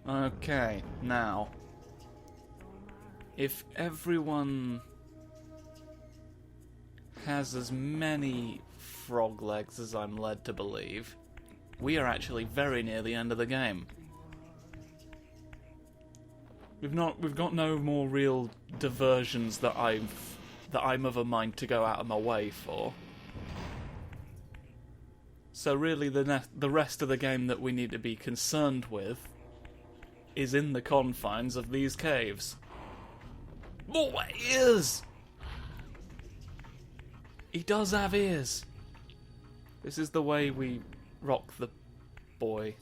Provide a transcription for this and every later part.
Okay, now, if everyone has as many frog legs as I'm led to believe, we are actually very near the end of the game. We've got no more real diversions that I'm of a mind to go out of my way for. So really, the rest of the game that we need to be concerned with is in the confines of these caves. More ears! He does have ears. This is the way we rock the boy.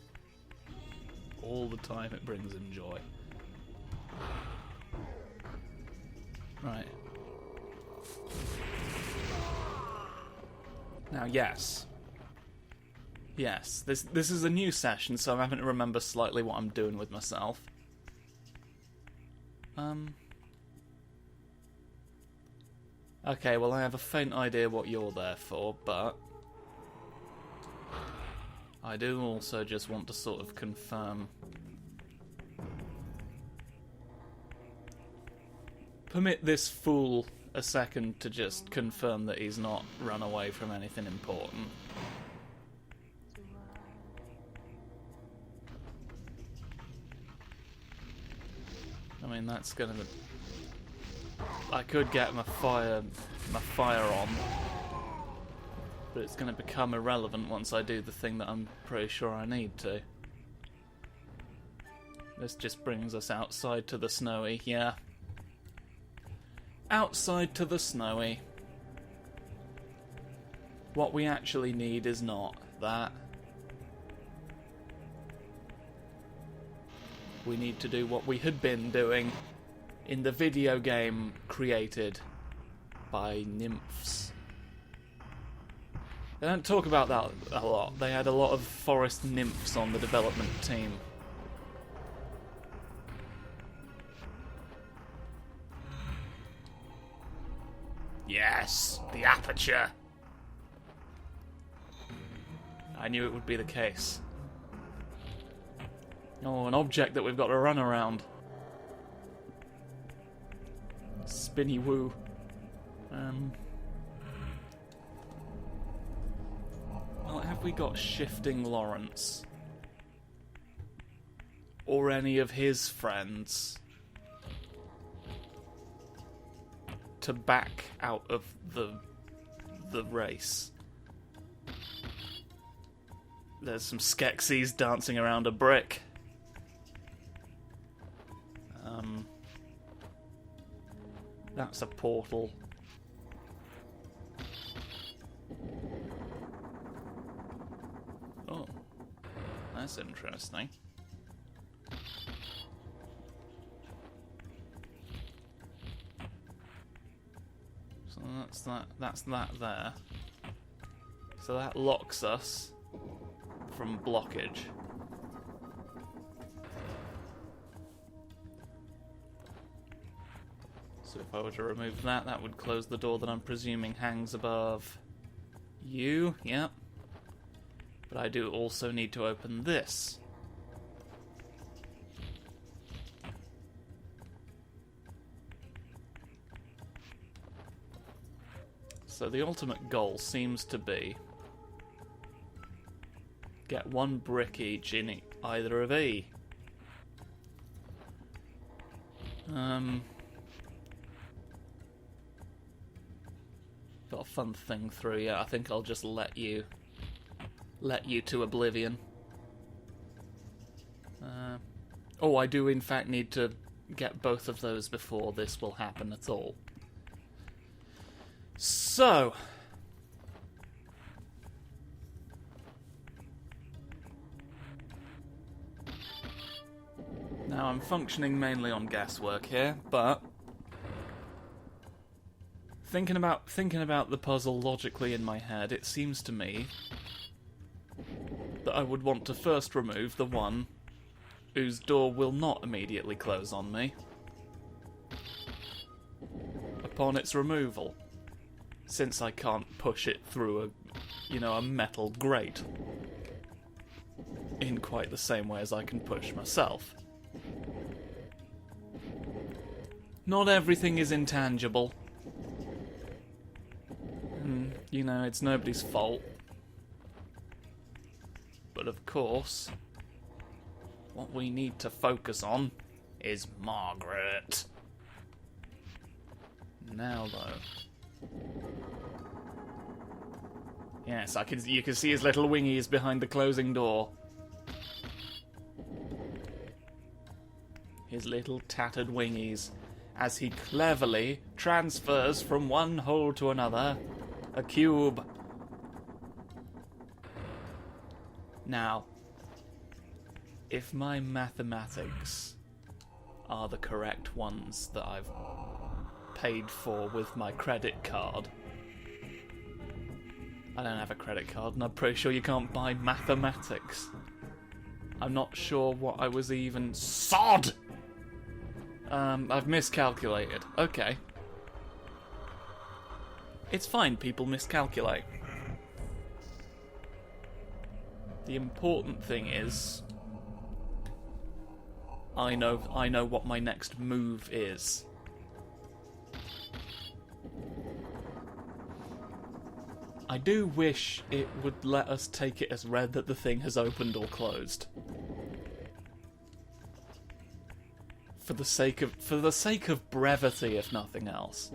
All the time it brings him joy. Right. Now, yes. Yes, this is a new session, so I'm having to remember slightly what I'm doing with myself. Okay, well I have a faint idea what you're there for, but I do also just want to sort of confirm. Permit this fool a second to just confirm that he's not run away from anything important. I mean, that's gonna... I could get my fire on, but it's gonna become irrelevant once I do the thing that I'm pretty sure I need to. This just brings us outside to the snowy, yeah. Outside to the snowy. What we actually need is not that. We need to do what we had been doing in the video game created by nymphs. They don't talk about that a lot. They had a lot of forest nymphs on the development team. Yes, the aperture. I knew it would be the case. Oh, an object that we've got to run around. Spinny woo. Well, have we got Shifting Lawrence? Or any of his friends to back out of the race? There's some Skeksis dancing around a brick. That's a portal. Oh, that's interesting. So that's that there. So that locks us from blockage. So if I were to remove that, that would close the door that I'm presuming hangs above you. Yep. But I do also need to open this. So the ultimate goal seems to be get one brick each in either of E. Got a fun thing through, yeah. I think I'll just let you to oblivion. Oh, I do in fact need to get both of those before this will happen at all. So, now I'm functioning mainly on guesswork here, but thinking about the puzzle logically in my head, it seems to me that I would want to first remove the one whose door will not immediately close on me upon its removal, since I can't push it through a metal grate in quite the same way as I can push myself. Not everything is intangible. And, you know, it's nobody's fault. But of course, what we need to focus on is Margaret. Now, though. Yes, you can see his little wingies behind the closing door. His little tattered wingies, as he cleverly transfers from one hole to another a cube. Now, if my mathematics are the correct ones that I've paid for with my credit card, I don't have a credit card, and I'm pretty sure you can't buy mathematics. I'm not sure what I was even... Sod! I've miscalculated. Okay. It's fine, people miscalculate. The important thing is... I know what my next move is. I do wish it would let us take it as read that the thing has opened or closed. For the sake of brevity, if nothing else.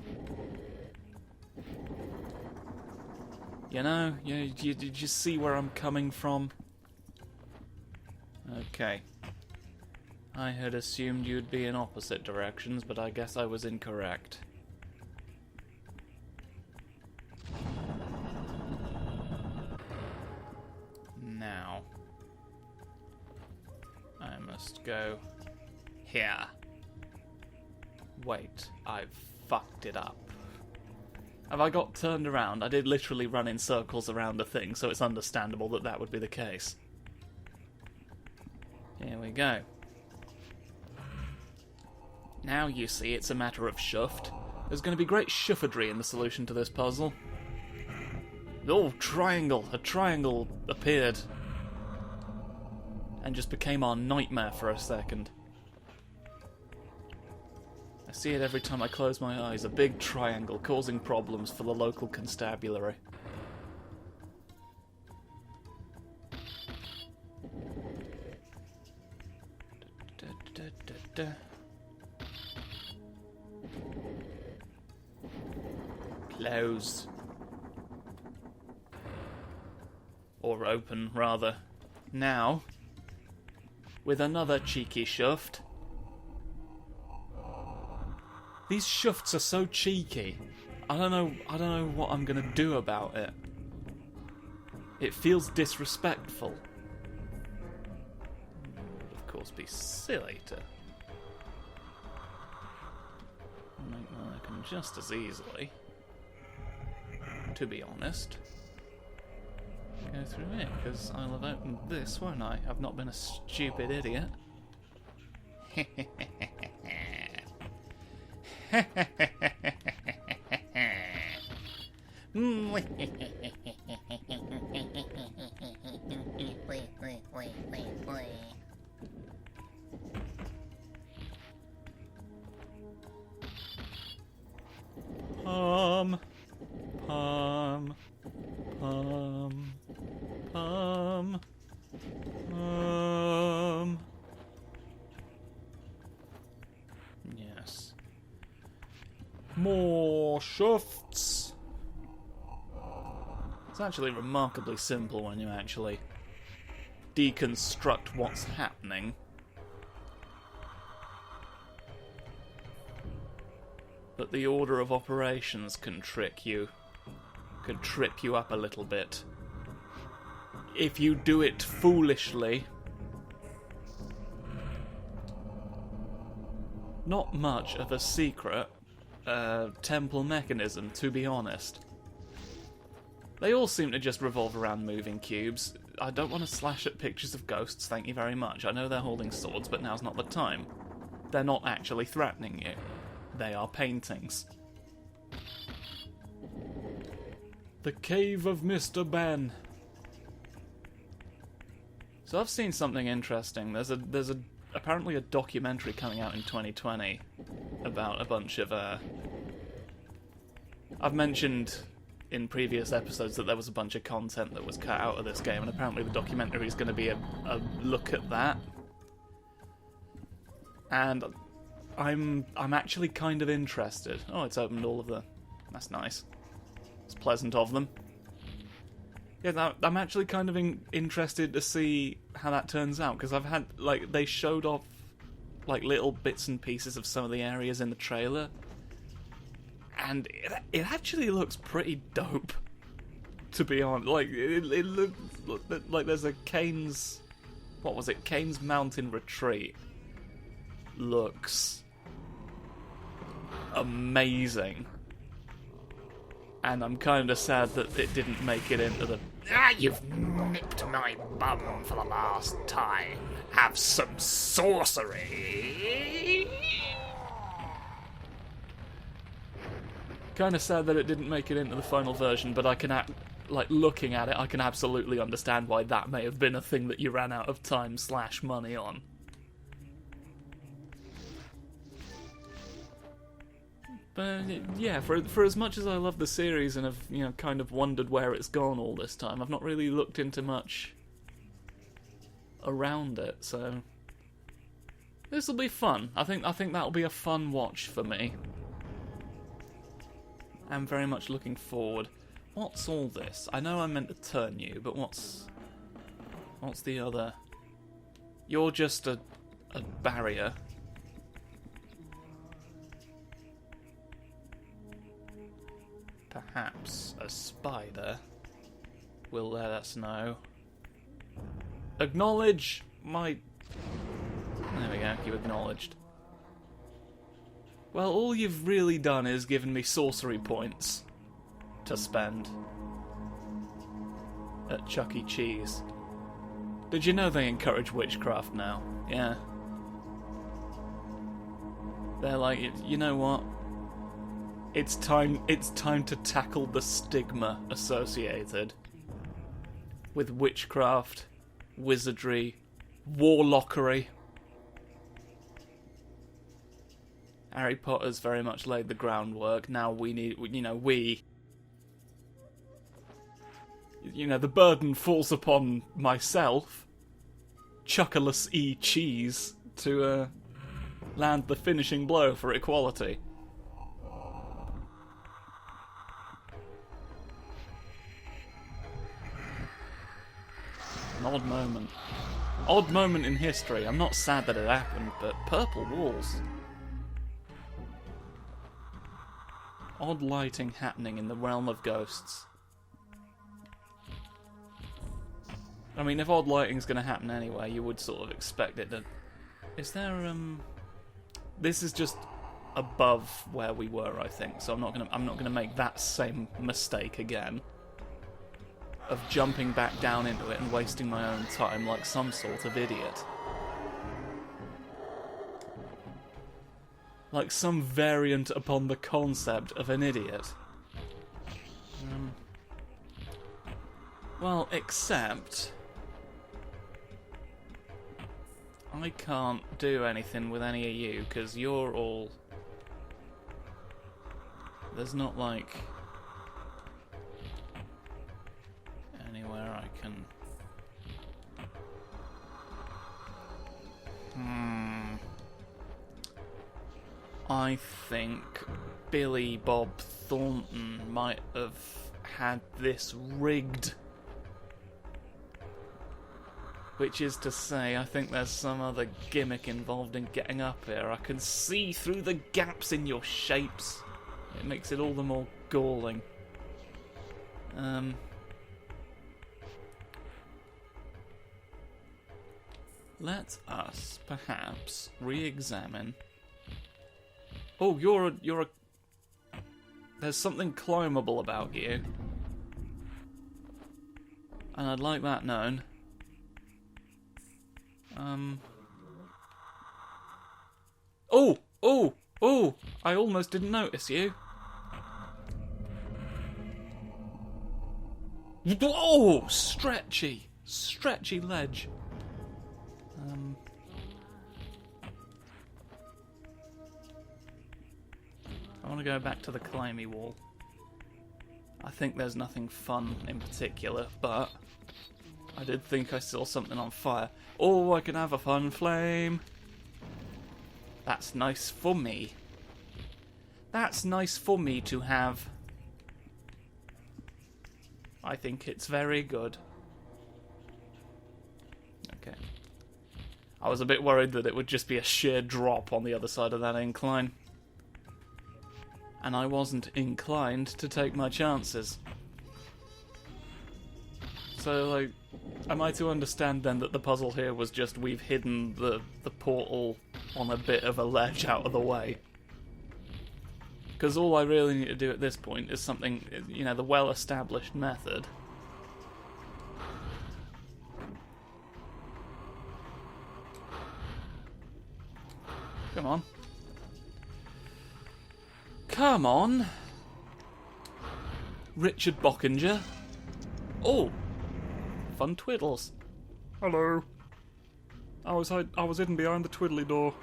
You know, you see where I'm coming from? Okay. I had assumed you'd be in opposite directions, but I guess I was incorrect. Now, I must go here. Wait, I've fucked it up. Have I got turned around? I did literally run in circles around the thing, so it's understandable that that would be the case. Here we go. Now you see it's a matter of shuft. There's going to be great shufferdry in the solution to this puzzle. Oh, triangle! A triangle appeared. And just became our nightmare for a second. I see it every time I close my eyes. A big triangle causing problems for the local constabulary. Close. Or open, rather. Now, with another cheeky shuft. These shufts are so cheeky. I don't know what I'm gonna do about it. It feels disrespectful. It would of course be silly to make that happen just as easily. To be honest. Go through it, because I'll have opened this, won't I? I've not been a stupid idiot. Yes. More shafts. It's actually remarkably simple when you actually deconstruct what's happening. But the order of operations can trick you. Could trip you up a little bit. If you do it foolishly. Not much of a secret temple mechanism, to be honest. They all seem to just revolve around moving cubes. I don't want to slash at pictures of ghosts, thank you very much. I know they're holding swords, but now's not the time. They're not actually threatening you. They are paintings. The Cave of Mr. Ben. So I've seen something interesting. There's a apparently a documentary coming out in 2020 about a bunch of... I've mentioned in previous episodes that there was a bunch of content that was cut out of this game, and apparently the documentary is going to be a look at that. And I'm actually kind of interested. Oh, it's opened all of the... That's nice. It's pleasant of them. Yeah, I'm actually kind of interested to see how that turns out, because I've had, like, they showed off, like, little bits and pieces of some of the areas in the trailer, and it actually looks pretty dope, to be honest. Like, it looks like there's a Kane's... What was it? Kane's Mountain Retreat looks amazing. And I'm kind of sad that it didn't make it into the... Ah, you've nipped my bum for the last time. Have some sorcery. Kind of sad that it didn't make it into the final version, but I can, like, looking at it, I can absolutely understand why that may have been a thing that you ran out of time / money on. But yeah, for as much as I love the series and have, you know, kind of wondered where it's gone all this time, I've not really looked into much around it, so this will be fun. I think that'll be a fun watch for me. I'm very much looking forward. What's all this? I know I meant to turn you, but what's the other? You're just a barrier. Perhaps a spider will let us know. Acknowledge my... There we go, you acknowledged. Well, all you've really done is given me sorcery points to spend at Chuck-E-Cheese. Did you know they encourage witchcraft now? Yeah. They're like, you know what? It's time to tackle the stigma associated with witchcraft, wizardry, warlockery. Harry Potter's very much laid the groundwork. Now we need, the burden falls upon myself, Chuck-E-Cheese, to land the finishing blow for equality. An odd moment. Odd moment in history. I'm not sad that it happened, but purple walls. Odd lighting happening in the realm of ghosts. I mean, if odd lighting's going to happen anyway, you would sort of expect it to... Is there, This is just above where we were, I think, so I'm not gonna make that same mistake again of jumping back down into it and wasting my own time like some sort of idiot. Like some variant upon the concept of an idiot. Well, except... I can't do anything with any of you, because you're all... There's not, like... anywhere I can... I think Billy Bob Thornton might have had this rigged. Which is to say, I think there's some other gimmick involved in getting up here. I can see through the gaps in your shapes. It makes it all the more galling. Let us perhaps re-examine. Oh, you're a. There's something climbable about you, and I'd like that known. Oh! I almost didn't notice you. Oh, stretchy ledge. want to go back to the climby wall. I think there's nothing fun in particular, but I did think I saw something on fire. Oh, I can have a fun flame. That's nice for me. That's nice for me to have. I think it's very good. Okay. I was a bit worried that it would just be a sheer drop on the other side of that incline. And I wasn't inclined to take my chances. So, like, am I to understand then that the puzzle here was just we've hidden the portal on a bit of a ledge out of the way? Because all I really need to do at this point is something, you know, the well-established method. Come on. Come on. Richard Bockinger. Oh! Fun twiddles. Hello. I was hidden behind the twiddly door.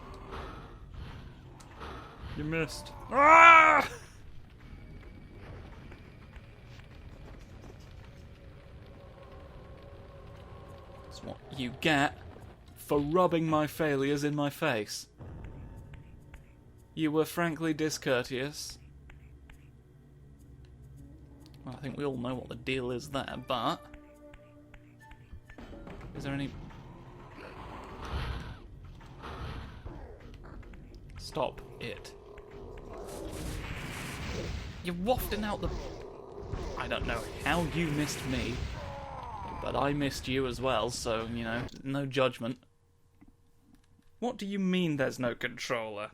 You missed. Ah! That's what you get for rubbing my failures in my face. You were frankly discourteous. Well, I think we all know what the deal is there, but... Is there any... Stop it. You're wafting out the... I don't know how you missed me, but I missed you as well, so, you know, no judgment. What do you mean there's no controller?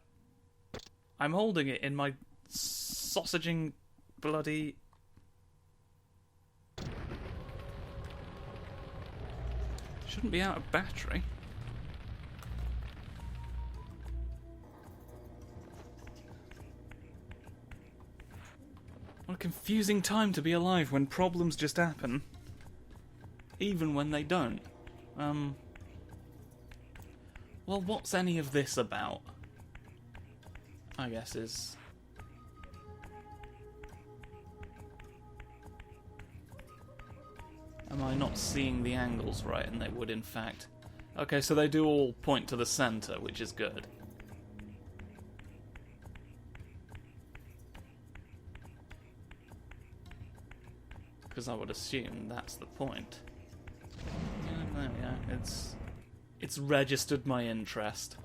I'm holding it in my sausaging bloody... Shouldn't be out of battery. What a confusing time to be alive when problems just happen. Even when they don't. Well, what's any of this about? I guess is... Am I not seeing the angles right? And they would, in fact. Okay, so they do all point to the centre, which is good. Because I would assume that's the point. Yeah, there we are. It's registered my interest.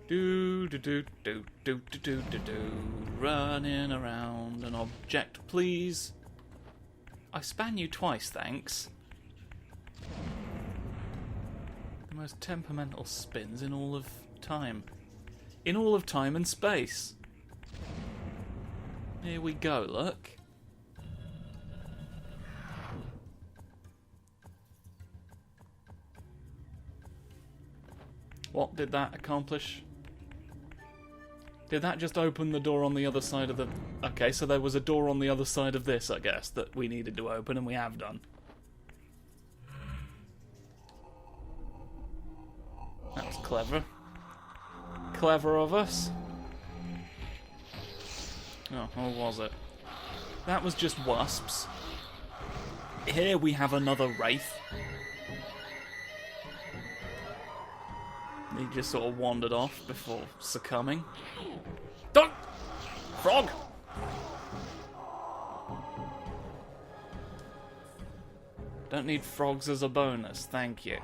Do do do do do do do do do. Running around an object, please. I span you twice, thanks. The most temperamental spins in all of time. In all of time and space. Here we go, look. What did that accomplish? Did that just open the door on the other side of the... Okay, so there was a door on the other side of this, I guess, that we needed to open, and we have done. That was clever. Clever of us. Oh, or was it? That was just wasps. Here we have another wraith. He just sort of wandered off before succumbing. Don't! Frog! Don't need frogs as a bonus, thank you.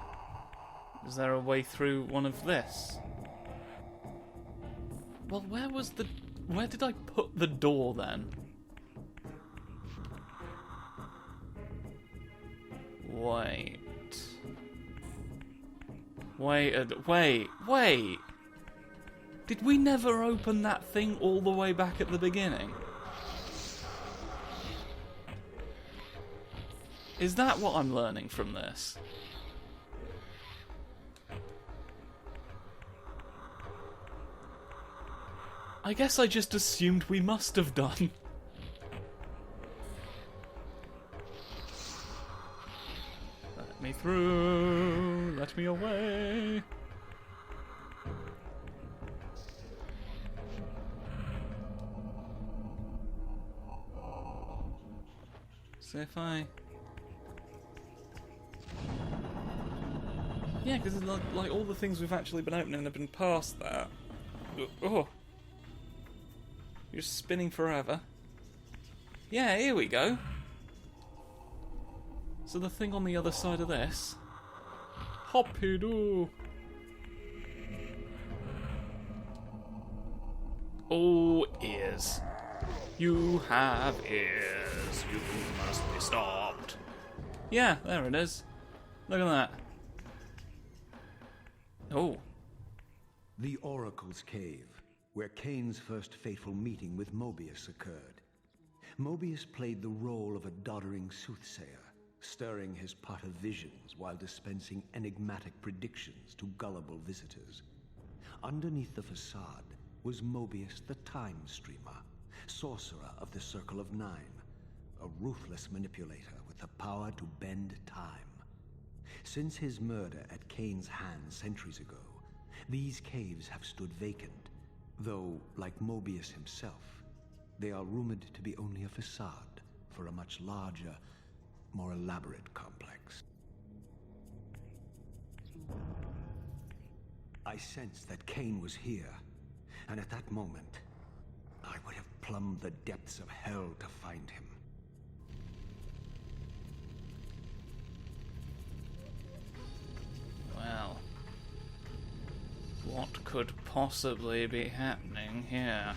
Is there a way through one of this? Well, where did I put the door then? Wait. Wait! Did we never open that thing all the way back at the beginning? Is that what I'm learning from this? I guess I just assumed we must have done. Let me through. Let me away. So if I... Yeah, because like all the things we've actually been opening have been past that. Oh. You're just spinning forever. Yeah, here we go. So the thing on the other side of this... Hoppy-doo. Oh, ears. You have ears. You must be stopped. Yeah, there it is. Look at that. Oh. The Oracle's Cave, where Kane's first fateful meeting with Mobius occurred. Mobius played the role of a doddering soothsayer, stirring his pot of visions while dispensing enigmatic predictions to gullible visitors. Underneath the facade was Mobius the Time Streamer, sorcerer of the Circle of Nine, a ruthless manipulator with the power to bend time. Since his murder at Kane's hands centuries ago, these caves have stood vacant, though, like Mobius himself, they are rumored to be only a facade for a much larger, more elaborate complex. I sensed that Kane was here, and at that moment, I would have plumbed the depths of hell to find him. Well, what could possibly be happening here?